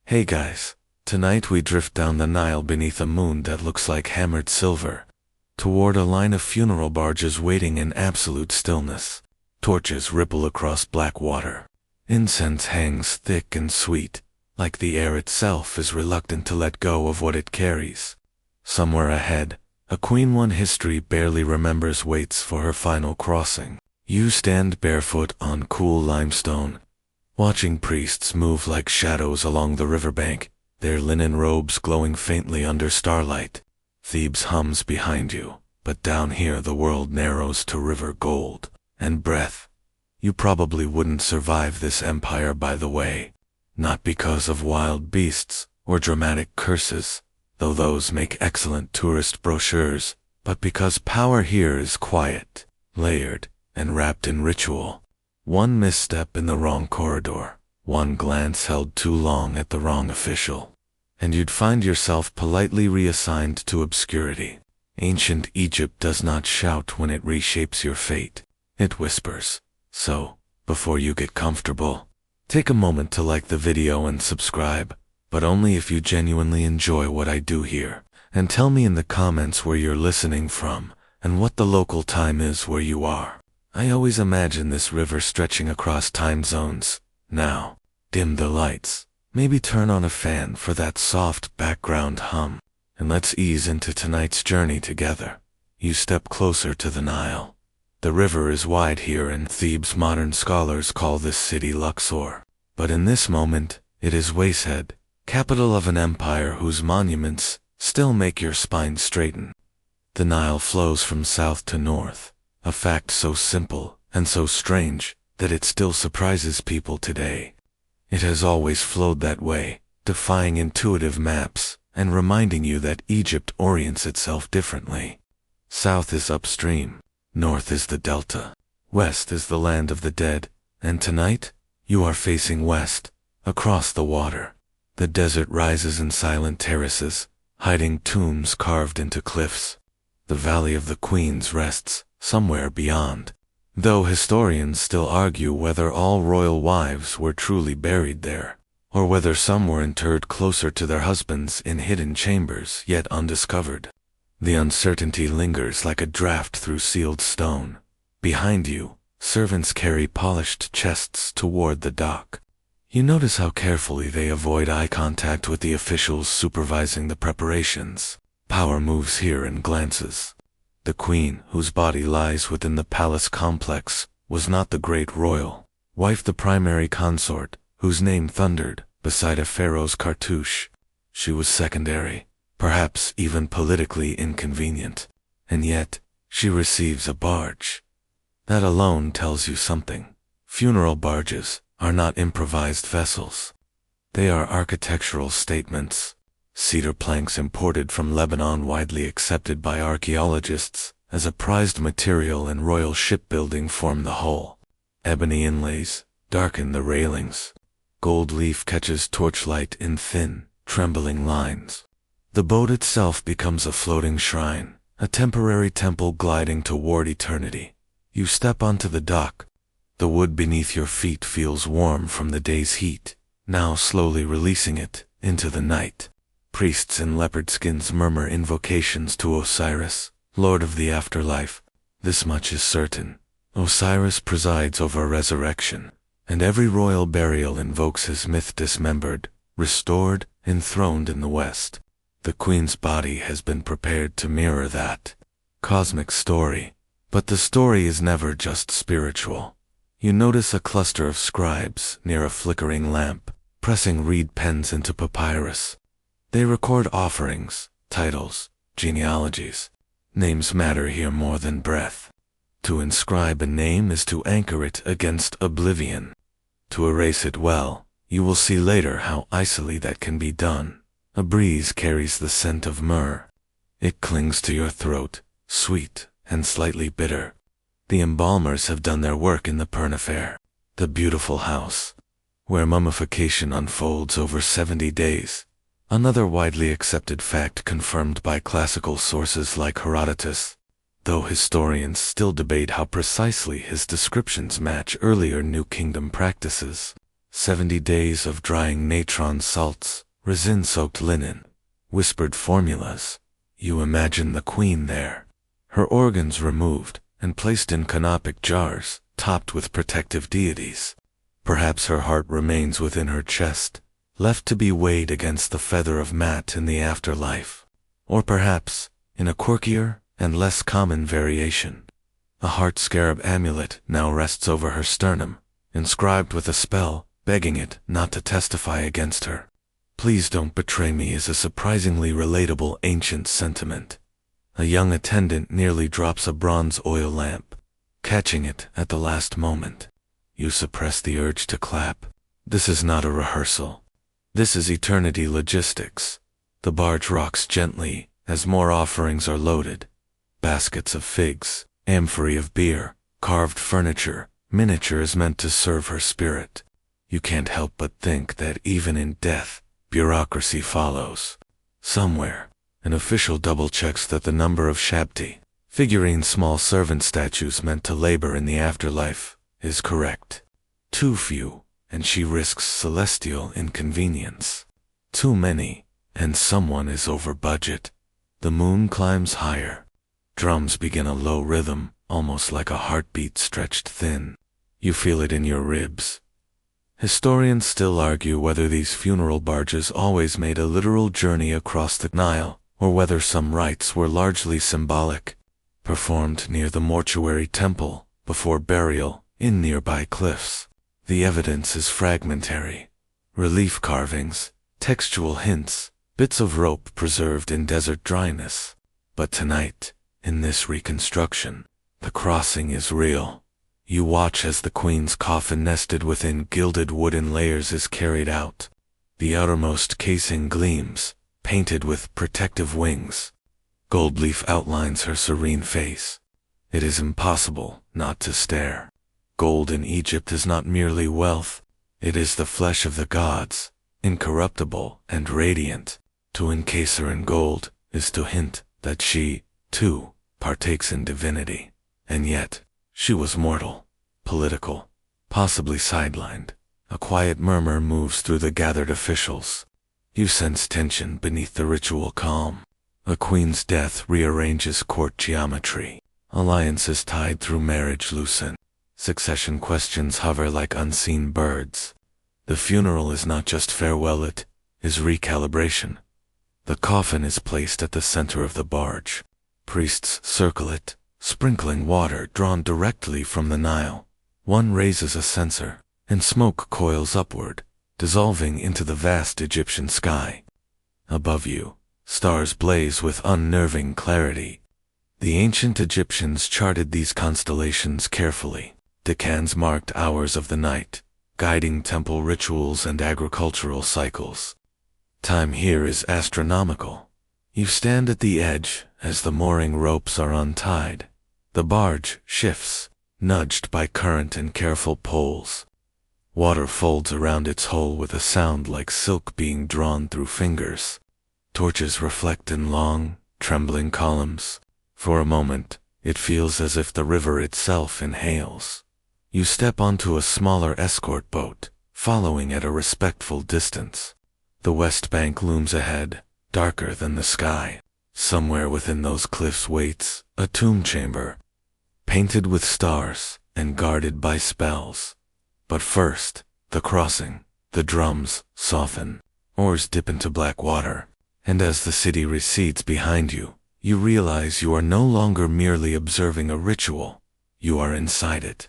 Hey guys, tonight we drift down the Nile beneath a moon that looks like hammered silver, toward a line of funeral barges waiting in absolute stillness. Torches ripple across black water. Incense hangs thick and sweet, like the air itself is reluctant to let go of what it carries. Somewhere ahead, a queen one history barely remembers waits for her final crossing. You stand barefoot on cool limestone, watching priests move like shadows along the riverbank, their linen robes glowing faintly under starlight. Thebes hums behind you, but down here the world narrows to river gold and breath. You probably wouldn't survive this empire, by the way. Not because of wild beasts or dramatic curses, though those make excellent tourist brochures, but because power here is quiet, layered, and wrapped in ritual. One misstep in the wrong corridor, one glance held too long at the wrong official, and you'd find yourself politely reassigned to obscurity. Ancient Egypt does not shout when it reshapes your fate. It whispers. So, before you get comfortable, take a moment to like the video and subscribe, but only if you genuinely enjoy what I do here. And tell me in the comments where you're listening from, and what the local time is where you are. I always imagine this river stretching across time zones. Now, dim the lights, maybe turn on a fan for that soft background hum, and let's ease into tonight's journey together. You step closer to the Nile. The river is wide here, and Thebes modern scholars call this city Luxor. But in this moment, it is Wastehead, capital of an empire whose monuments still make your spine straighten. The Nile flows from south to north, a fact so simple and so strange that it still surprises people today. It has always flowed that way, defying intuitive maps and reminding you that Egypt orients itself differently. South is upstream, north is the delta, west is the land of the dead, and tonight, you are facing west, across the water. The desert rises in silent terraces, hiding tombs carved into cliffs. The Valley of the Queens rests somewhere beyond, though historians still argue whether all royal wives were truly buried there, or whether some were interred closer to their husbands in hidden chambers yet undiscovered. The uncertainty lingers like a draft through sealed stone. Behind you, servants carry polished chests toward the dock. You notice how carefully they avoid eye contact with the officials supervising the preparations. Power moves here in glances. The queen, whose body lies within the palace complex, was not the great royal wife, the primary consort, whose name thundered beside a pharaoh's cartouche. She was secondary, perhaps even politically inconvenient, and yet she receives a barge. That alone tells you something. Funeral barges are not improvised vessels. They are architectural statements. Cedar planks imported from Lebanon, widely accepted by archaeologists as a prized material in royal shipbuilding, form the hull. Ebony inlays darken the railings. Gold leaf catches torchlight in thin, trembling lines. The boat itself becomes a floating shrine, a temporary temple gliding toward eternity. You step onto the dock. The wood beneath your feet feels warm from the day's heat, now slowly releasing it into the night. Priests in leopard skins murmur invocations to Osiris, Lord of the afterlife. This much is certain. Osiris presides over resurrection, and every royal burial invokes his myth dismembered, restored, enthroned in the west. The queen's body has been prepared to mirror that cosmic story, but the story is never just spiritual. You notice a cluster of scribes near a flickering lamp, pressing reed pens into papyrus. They record offerings, titles, genealogies. Names matter here more than breath. To inscribe a name is to anchor it against oblivion. To erase it well, you will see later how easily that can be done. A breeze carries the scent of myrrh. It clings to your throat, sweet and slightly bitter. The embalmers have done their work in the Pernifair, the beautiful house, where mummification unfolds over 70 days. Another widely accepted fact confirmed by classical sources like Herodotus, though historians still debate how precisely his descriptions match earlier New Kingdom practices. 70 days of drying natron salts, resin-soaked linen, whispered formulas. You imagine the queen there, her organs removed and placed in canopic jars, topped with protective deities. Perhaps her heart remains within her chest, left to be weighed against the feather of Mat in the afterlife. Or perhaps, in a quirkier and less common variation, a heart scarab amulet now rests over her sternum, inscribed with a spell, begging it not to testify against her. Please don't betray me is a surprisingly relatable ancient sentiment. A young attendant nearly drops a bronze oil lamp, catching it at the last moment. You suppress the urge to clap. This is not a rehearsal. This is eternity logistics. The barge rocks gently as more offerings are loaded. Baskets of figs, amphorae of beer, carved furniture, miniatures meant to serve her spirit. You can't help but think that even in death, bureaucracy follows. Somewhere, an official double-checks that the number of shabti, figurine small servant statues meant to labor in the afterlife, is correct. Too few, and she risks celestial inconvenience. Too many, and someone is over budget. The moon climbs higher. Drums begin a low rhythm, almost like a heartbeat stretched thin. You feel it in your ribs. Historians still argue whether these funeral barges always made a literal journey across the Nile, or whether some rites were largely symbolic, performed near the mortuary temple, before burial, in nearby cliffs. The evidence is fragmentary. Relief carvings, textual hints, bits of rope preserved in desert dryness. But tonight, in this reconstruction, the crossing is real. You watch as the queen's coffin nested within gilded wooden layers is carried out. The outermost casing gleams, painted with protective wings. Gold leaf outlines her serene face. It is impossible not to stare. Gold in Egypt is not merely wealth, it is the flesh of the gods, incorruptible and radiant. To encase her in gold is to hint that she, too, partakes in divinity. And yet, she was mortal, political, possibly sidelined. A quiet murmur moves through the gathered officials. You sense tension beneath the ritual calm. A queen's death rearranges court geometry. Alliances tied through marriage loosen. Succession questions hover like unseen birds. The funeral is not just farewell, it is recalibration. The coffin is placed at the center of the barge. Priests circle it, sprinkling water drawn directly from the Nile. One raises a censer, and smoke coils upward, dissolving into the vast Egyptian sky. Above you, stars blaze with unnerving clarity. The ancient Egyptians charted these constellations carefully. Decans marked hours of the night, guiding temple rituals and agricultural cycles. Time here is astronomical. You stand at the edge as the mooring ropes are untied. The barge shifts, nudged by current and careful poles. Water folds around its hull with a sound like silk being drawn through fingers. Torches reflect in long, trembling columns. For a moment, it feels as if the river itself inhales. You step onto a smaller escort boat, following at a respectful distance. The west bank looms ahead, darker than the sky. Somewhere within those cliffs waits a tomb chamber, painted with stars and guarded by spells. But first, the crossing. The drums soften. Oars dip into black water. And as the city recedes behind you, you realize you are no longer merely observing a ritual. You are inside it.